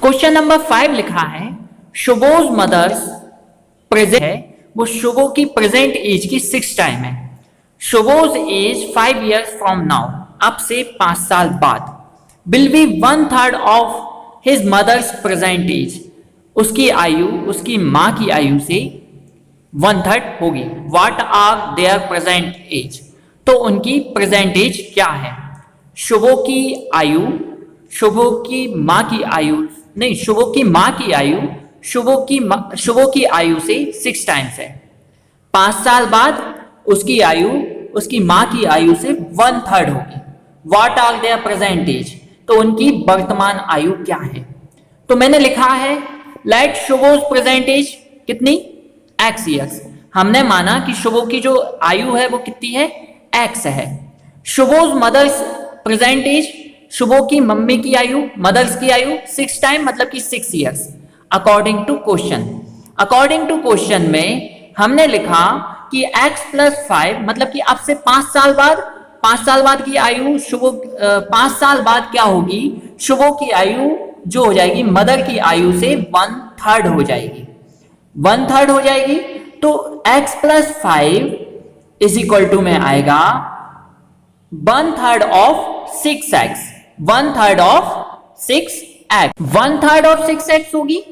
Question number 5 लिखा है शुभोज mother's present है, वो शुभो की प्रेजेंट एज की 6 टाइम है। Shubhoj age 5 years from now, अब से 5 साल बाद, will be 1/3 of his mother's present age, उसकी आयु उसकी मां की आयु से 1/3 होगी। What are their present age, तो उनकी प्रेजेंट एज क्या है। शुभो की आयु, शुभो की मां की आयु नहीं, शुभो की मां की आयु शुभो की आयु से 6 टाइम्स है। 5 साल बाद उसकी आयु उसकी मां की आयु से 1/3 होगी। What are their present age, तो उनकी वर्तमान आयु क्या है। तो मैंने लिखा है लेट शुभोज प्रेजेंट एज कितनी, x years। हमने माना कि शुभो की जो आयु है वो कितनी है, x है। शुभोज मदर्स प्रेजेंट एज, शुभो की मम्मी की आयु मदर्स की आयु 6 टाइम मतलब कि 6 years according to question. According to question में हमने लिखा कि x + 5 मतलब कि अब से 5 साल बाद की आयु शुभो 5 साल बाद क्या होगी, शुभो की आयु जो हो जाएगी मदर की आयु से 1/3 हो जाएगी, 1/3 हो जाएगी। तो x + 5 = में आएगा 1/3 of 6x, 1/3 of 6x, 1/3 of 6x होगी।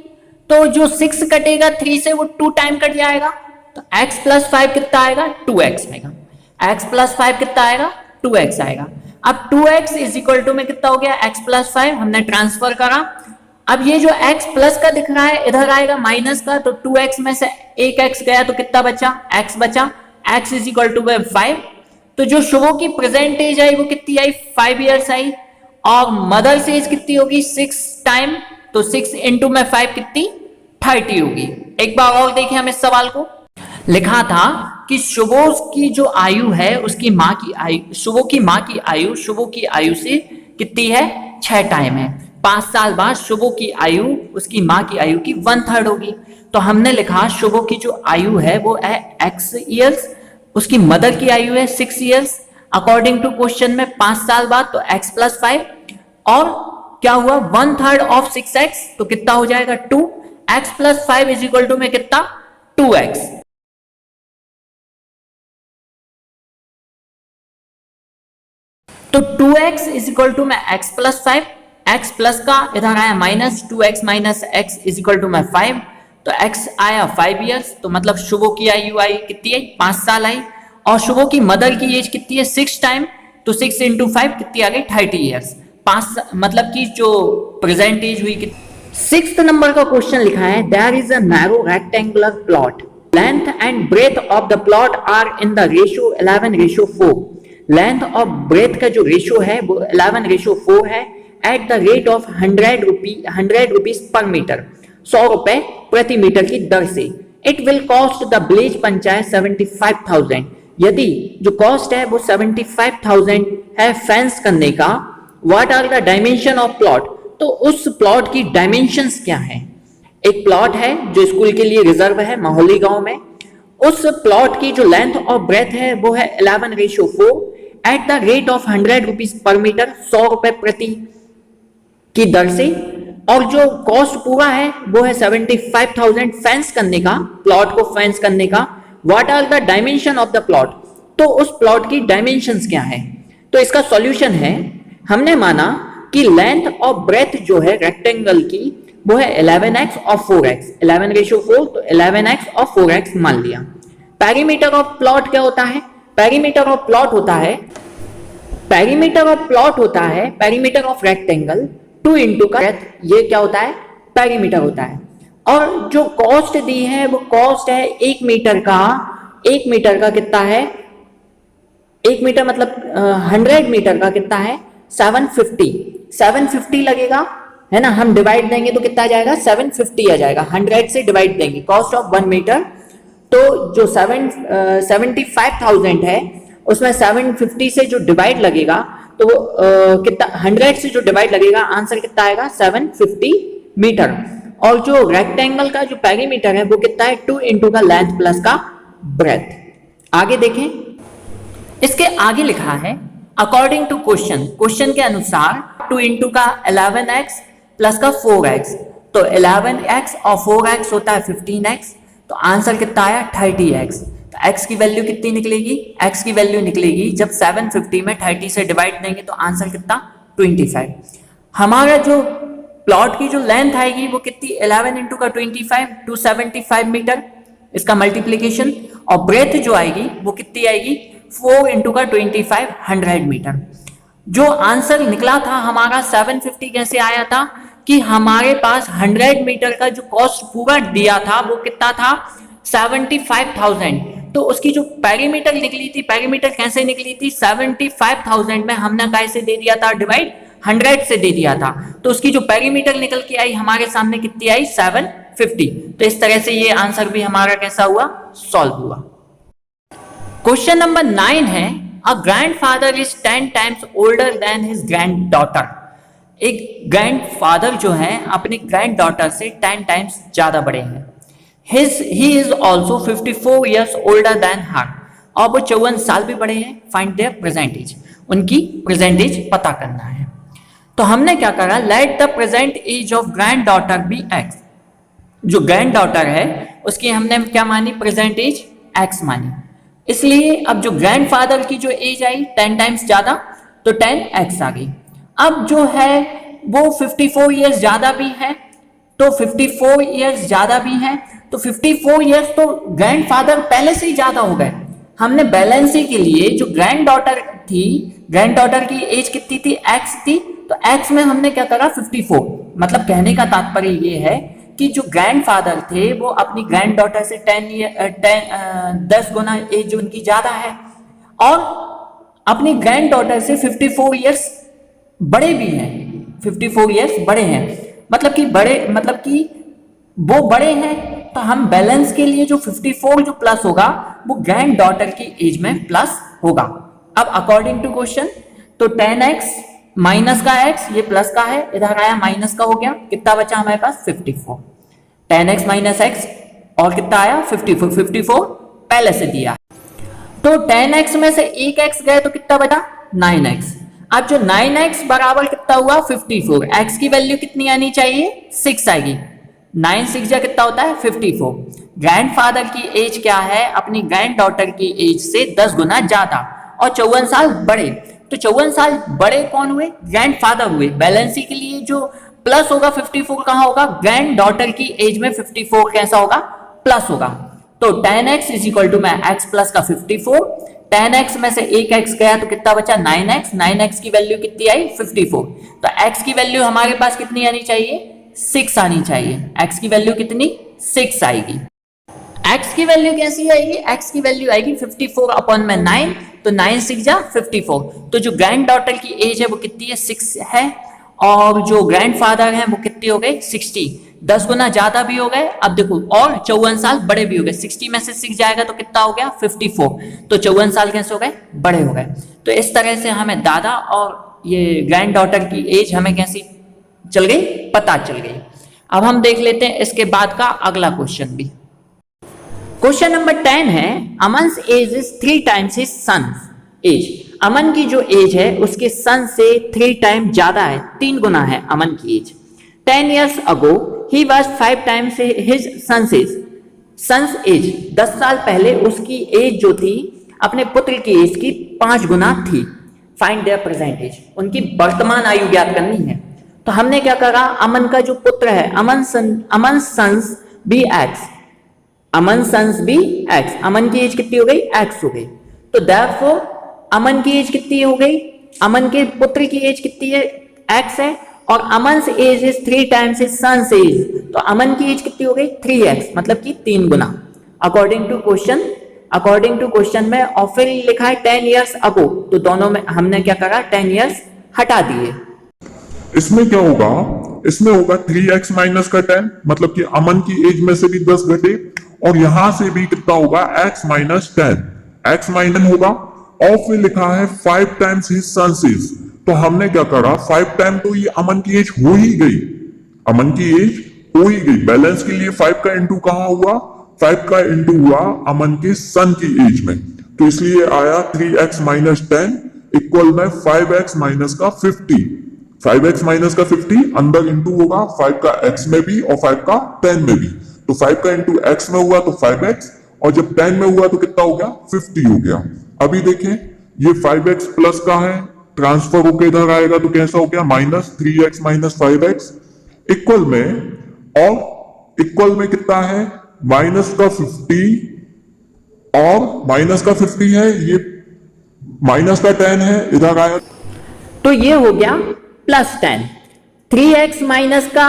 तो जो 6 कटेगा 3 से वो 2 टाइम कट जाएगा, तो x + 5 कितना आएगा, 2x आएगा। x + 5 कितना आएगा, 2x आएगा। अब 2x = में कितना हो गया, x + 5 हमने ट्रांसफर करा। अब ये जो x प्लस का दिख रहा है इधर आएगा माइनस का, तो 2x में से एक x गया तो कितना बचा, x बचा। x = 5। तो जो शुभो की प्रेजेंट एज आई वो कितनी आई, 5 years आई, और मदर्स एज कितनी होगी, 6 टाइम, तो 6 × में 5 कितनी, 30 होगी। एक बार और देखें हम इस सवाल को। लिखा था कि शुभो की जो आयु है उसकी मां की आयु, शुभो की मां की आयु शुभो की आयु से कितनी है, 6 टाइम है। 5 साल बाद शुभो की आयु उसकी मां की आयु की 1/3 होगी। तो हमने लिखा शुभो की जो आयु है वो है x years, उसकी मदर की आयु है 6 years अकॉर्डिंग टू क्वेश्चन में 5 साल बाद, तो x + 5 और क्या हुआ 1/3 ऑफ 6x, तो कितना हो जाएगा 2। x + 5 = में कितना, 2x। तो 2x = में x + 5, x प्लस का इधर आया माइनस, 2x - x = में 5, तो x आया 5 years, तो मतलब शुभो की आयु आई कितनी आई, 5 साल आई, और शुभो की मदर की एज कितनी है, 6 टाइम, तो 6 × 5 कितनी आ गई, 30 years। 5 मतलब कि जो प्रेजेंट एज हुई। 6th नंबर का क्वेश्चन लिखा है there is a narrow rectangular plot, length and breadth of the plot are in the ratio 11:4। Length और ब्रेथ का जो रेशियो है वो 11:4 है at the rate of 100 rupees per meter, 100 रुपए प्रति मीटर की दर से। It will cost the village panchayat 75,000। यदि जो कॉस्ट है वो 75,000 है फेंस करने का। What are the dimension of plot, तो उस प्लॉट की डायमेंशंस क्या है। एक प्लॉट है जो स्कूल के लिए रिजर्व है माहौली गांव में, उस प्लॉट की जो लेंथ और ब्रेथ है वो है 11:4 at the rate of 100 rupees per meter, 100 रुपए प्रति की दर से, और जो कॉस्ट पूरा है वो है 75,000 फेंस करने का, प्लॉट को फेंस करने का। What are the dimension of the plot, तो उस प्लॉट की डायमेंशंस क्या है। तो इसका सॉल्यूशन है, हमने माना कि लेंथ और ब्रेथ जो है रेक्टेंगल की वो है 11x और 4x, 11:4 तो 11x और 4x मान लिया। पेरीमीटर ऑफ प्लॉट क्या होता है, पेरीमीटर ऑफ प्लॉट होता है पेरीमीटर ऑफ रेक्टेंगल 2 × का ब्रेथ, ये क्या होता है, पेरीमीटर होता है। और जो कॉस्ट दी है वो कॉस्ट है 1 मीटर का, 1 मीटर का कितना है, 1 मीटर मतलब 100 मीटर का कितना है, 750 लगेगा, है ना। हम डिवाइड देंगे तो कितना आ जाएगा, 750 आ जाएगा। 100 से डिवाइड देंगे, कॉस्ट ऑफ 1 मीटर, तो जो 75,000 है उसमें 750 से जो डिवाइड लगेगा तो वो कितना, 100 से जो डिवाइड लगेगा आंसर कितना आएगा, 750 मीटर। और जो रेक्टेंगल का जो पेरीमीटर है वो कितना है, 2 × का लेंथ प्लस का ब्रेथ। आगे देखें, इसके आगे लिखा है अकॉर्डिंग टू क्वेश्चन के अनुसार 2 × का 11x प्लस का 4x, तो 11x और 4x होता है 15x, तो आंसर कितना आया 30x। तो x की वैल्यू कितनी निकलेगी, x की वैल्यू निकलेगी जब 750 में 30 से डिवाइड देंगे तो आंसर कितना 25। हमारा जो प्लॉट की जो लेंथ आएगी वो कितनी 11 इंटू का 25 275 मीटर, इसका मल्टीप्लीकेशन, और ब्रेथ जो आएगी वो कितनी आएगी 4 इंटू का 25 100 मीटर। जो आंसर निकला था हमारा 750 कैसे आया था कि हमारे पास 100 मीटर का जो कॉस्ट पूरा दिया था वो कितना था 75,000, तो उसकी जो पेरीमीटर निकली थी, पेरीमीटर कैसे निकली थी 75,000 में हमने कैसे दे दिया था डिवाइड 100 से दे दिया था, तो उसकी जो पेरीमीटर निकल के आई हमारे सामने कितनी आई 750। तो इस तरह से ये आंसर भी हमारा कैसा हुआ सॉल्व हुआ। क्वेश्चन नंबर 9 है अ grandfather is 10 times older than his granddaughter. एक ग्रैंडफादर जो है अपनी ग्रैंडडॉटर से 10 टाइम्स ज्यादा बड़े हैं। He is also 54 years older than her, और वो 54 साल भी बड़े हैं। फाइंड देयर प्रेजेंट एज, उनकी प्रेजेंट एज पता करना है। तो हमने क्या करा, let the present age of granddaughter be X. जो ग्रैंड डॉटर है उसकी हमने क्या मानी प्रेजेंट एज एक्स मानी, इसलिए अब जो ग्रैंडफादर की जो एज आई 10 टाइम्स ज्यादा तो 10x आ गई। अब जो है वो 54 ईयर्स ज्यादा भी है, तो 54 ईयर्स ज्यादा भी है, तो 54 ईयर्स तो ग्रैंडफादर पहले से ही ज्यादा हो गए। हमने बैलेंसी के लिए जो ग्रैंड डॉटर थी, ग्रैंड डॉटर की एज कितनी थी x थी, तो x में हमने क्या करा 54। मतलब कहने का तात्पर्य ये है कि जो ग्रैंडफादर थे वो अपनी ग्रैंड डॉटर से 10 गुना एज उनकी ज्यादा है, और अपनी ग्रैंड डॉटर से 54 ईयर्स बड़े भी हैं, 54 ईयर्स बड़े हैं, मतलब कि वो बड़े हैं। तो हम बैलेंस के लिए जो 54 जो प्लस होगा वो ग्रैंड डॉटर की एज में प्लस होगा। अब अकॉर्डिंग टू क्वेश्चन तो 10x माइनस का x, ये प्लस का है, इधर आया माइनस का हो गया, कितना बचा हमारे पास 54। 10x माइनस x और कितना आया 54, 54 पहले से दिया, तो 10x में से एक x गए तो कितना बचा 9x। अब जो 9x बराबर कितना हुआ 54, x की वैल्यू कितनी आनी चाहिए 6 आएगी, 9 6 जा कितना होता है 54। ग्रैंडफादर की एज क्या है अपनी ग्रैंड डॉटर की एज से 10 गुना ज्यादा और 54 साल बड़े, तो 54 साल बड़े कौन हुए ग्रैंडफादर हुए। बैलेंसी के लिए जो प्लस होगा 54 कहां होगा ग्रैंड डॉटर की एज में 54 कैसा होगा प्लस होगा। तो 10x इज इक्वल टू मैं x प्लस का 54, 10x में से एक x गया तो कितना बचा 9x, 9x की वैल्यू कितनी आई 54, तो x की वैल्यू हमारे पास कितनी आनी चाहिए 6 आनी चाहिए। x की वैल्यू कितनी 6 आएगी। x की वैल्यू कैसी आएगी, x की वैल्यू आएगी 54 अपॉन में 9, तो 9 6 जा 54, तो जो ग्रैंड डॉटर की एज है वो कितनी है 6 है, और जो ग्रैंडफादर है वो कितनी हो गई 60, 10 गुना ज्यादा भी हो गए। अब देखो और 54 साल बड़े भी हो गए, 60 में से 6 जाएगा तो कितना हो गया 54, तो 54 साल कैसे हो गए बड़े हो गए। तो इस तरह से हमें दादा और ये ग्रैंड डॉटर की एज हमें कैसी चल गई पता चल गई। अब हम देख लेते हैं इसके बाद का अगला क्वेश्चन भी। क्वेश्चन नंबर 10 है Aman's age is 3 times his son's age. Aman की जो एज है उसके सन से 3 टाइम ज्यादा है, 3 गुना है अमन की age. 10 years ago he was 5 times his son's age. 10 साल पहले उसकी एज जो थी अपने पुत्र की एज की 5 गुना थी। फाइंड देयर प्रेजेंट एज, उनकी वर्तमान आयु ज्ञात करनी है। तो हमने क्या करा, अमन का जो पुत्र है अमन सन्स बी एक्स, अमन सन्स बी एक्स, अमन की एज कितनी हो गई एक्स हो गई, तो देयरफॉर अमन की एज कितनी हो गई, अमन के पुत्र की एज कितनी है एक्स है, और Aman age is 3 times his son's age, तो अमन की एज कितनी हो गई 3x, मतलब कि 3 गुना अकॉर्डिंग टू क्वेश्चन में। और फिर लिखा है 10 years ago, तो दोनों में हमने क्या करा 10 years हटा दिए। इसमें क्या होगा, इसमें होगा 3x माइनस का 10, मतलब कि अमन की एज में से भी 10 घटे, और यहां से भी कितना होगा x माइनस 10, x माइनस होगा, और फिर लिखा है 5 टाइम्स हिज सन्स एज, तो हमने क्या करा 5 टाइम तो ये अमन की एज हो ही गई, अमन की एज हो ही गई। बैलेंस के लिए 5 का इंटू कहां हुआ, 5 का इंटू हुआ अमन के सन की एज में, तो इसलिए आया 3x माइनस 10 इक्वल में 5x माइनस का 50। 5x माइनस का 50 अंदर इंटू होगा 5 का x में भी और 5 का 10 में भी। तो 5 का इंटू x में हुआ तो 5x, और जब 10 में हुआ तो कितना हो गया 50 हो गया। अभी देखें ये 5x प्लस का है, ट्रांसफर होकर इधर आएगा तो कैसा हो गया minus 3x minus 5x equal में, और इक्वल में कितना है माइनस का 50 और माइनस का 50 है, ये माइनस का 10 है इधर आया। तो ये हो गया प्लस 10। 3x माइनस का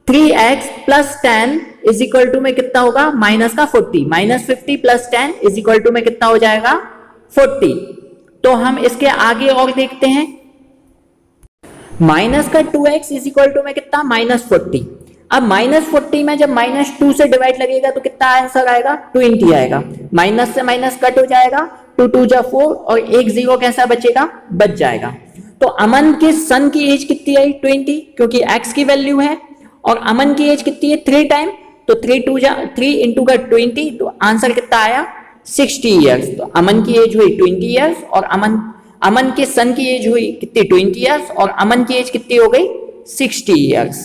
3x plus 10 is equal to में कितना होगा माइनस का 40। Minus 50 plus 10 is equal to में कितना हो जाएगा 40। तो हम इसके आगे और देखते हैं। माइनस का 2x इज इक्वल टू में कितना माइनस 40। अब माइनस 40 में जब माइनस 2 से डिवाइड लगेगा तो कितना आंसर आएगा 20 आएगा। माइनस से माइनस कट हो जाएगा, 2 2 जा 4 और एक जीरो कैसा बचेगा बच जाएगा। तो अमन के सन की एज कितनी आई 20, क्योंकि x की वैल्यू है, और अमन की एज कितनी है 3 टाइम, तो 3 इंटू का 20, तो आंसर कितना आया 60 ईयर्स। तो अमन की एज हुई 20 ईयर्स और अमन के सन की एज हुई कितनी 20 ईयर्स और अमन की एज कितनी हो गई 60 ईयर्स।